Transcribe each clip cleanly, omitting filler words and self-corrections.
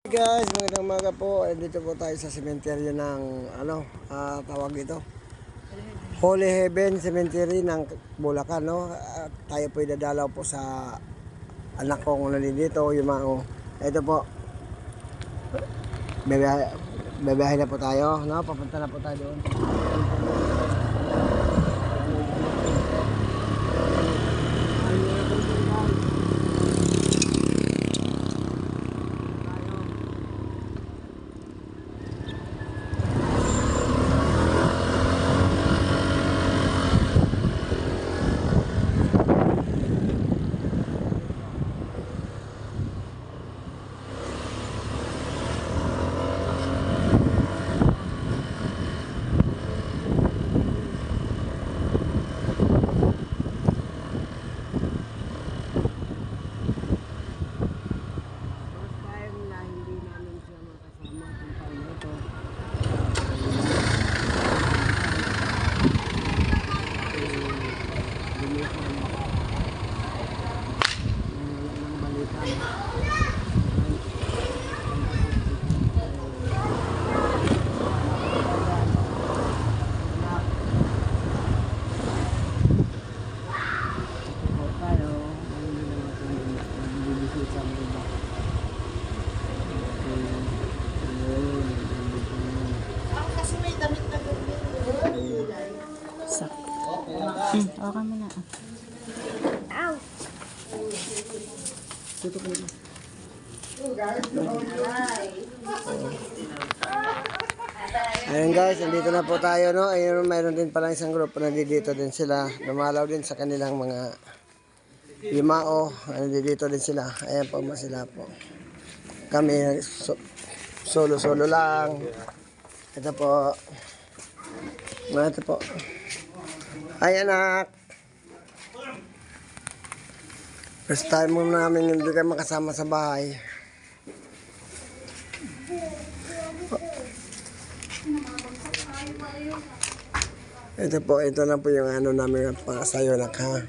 Guys, magandang umaga po. Dito po tayo sa sementeryo ng tawag dito, Holy Heaven Cemetery ng Bulacan, no? Tayo po idadalaw po sa anak kong nandito, yung mga ito po. Bebehay na po tayo, no? Papunta na po tayo doon. Okay mo na. Ow! Tutok mo. Ayun guys, nandito na po tayo, no? Ayun, mayroon din pala isang grupo na dito din sila. Dumalaw din sa kanilang mga yumao. Nandito din sila. Ayan po sila po. Kami solo-solo lang. Ito po. Ito po. Ay anak. First time mo namin hindi kayo makasama sa bahay. Ito po, ito na po yung ano namin sayo na ka.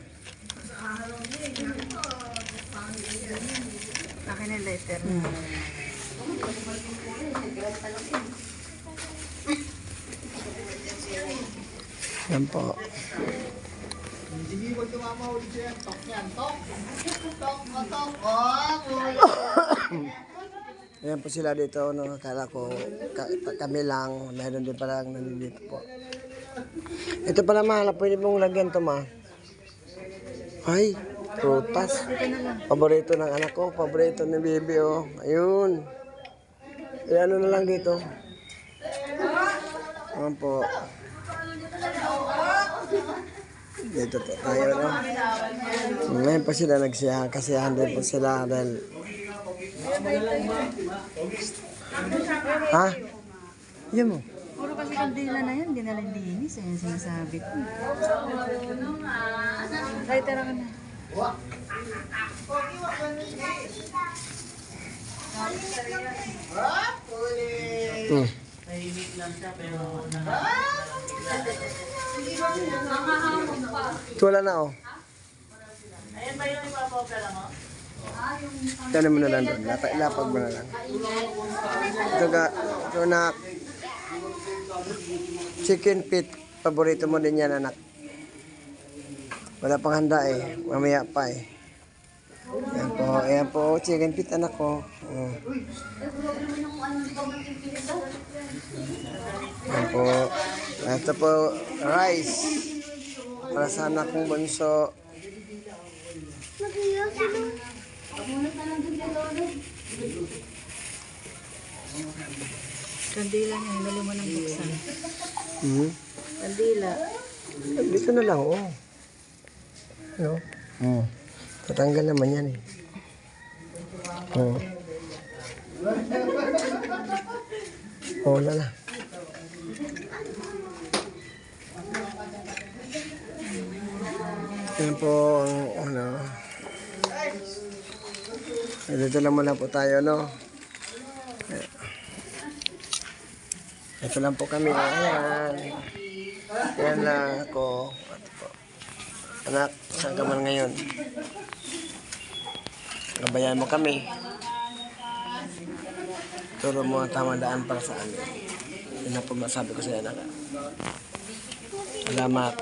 Akin na letter. Yan po. Ayan po sila dito, no? Kala ko kami lang. Meron din pala nandito po. Ito pala mahal, pwede mong lagyan to ma. Ay, prutas. Paborito ng anak ko, paborito ni baby, oh. Ayun. Ayan na lang dito. Ayan po. Dito po tayo, no? Ngayon pa sila nagsiyahan, kasiyahan din po sila dahil... Ha? Yan mo. Puro kasi kandila na yan, dinalilinis. Ayan sinasabi ko. Ay, tara ka na. Tahimik lang siya pero Wala na, oh. Ayan ba yung ipapopera mo? Tanim mo na lang doon. Lapag mo na lang. Ito na chicken feet. Paborito mo din yan, anak. Wala pang handa eh. Mamaya pa eh. Ayan po. Chicken feet, anak ko. Oh. Ayan po. Ito po, rice. Para sa anak kong bunso. Kandila niya, hinali mo ng buksan. Kandila. Dito na lang, oh. No? Tatanggal naman yan eh. Wala na. Yan po ang dito lang muna po tayo, no? Ito lang po kami. Ayan. Ayan lang ako. Ito po. Anak, saan ka man ngayon? Gabayan mo kami. Turo mo ang tamang daan para sa amin. Yun na po masabi ko sa iyo, anak. Salamat.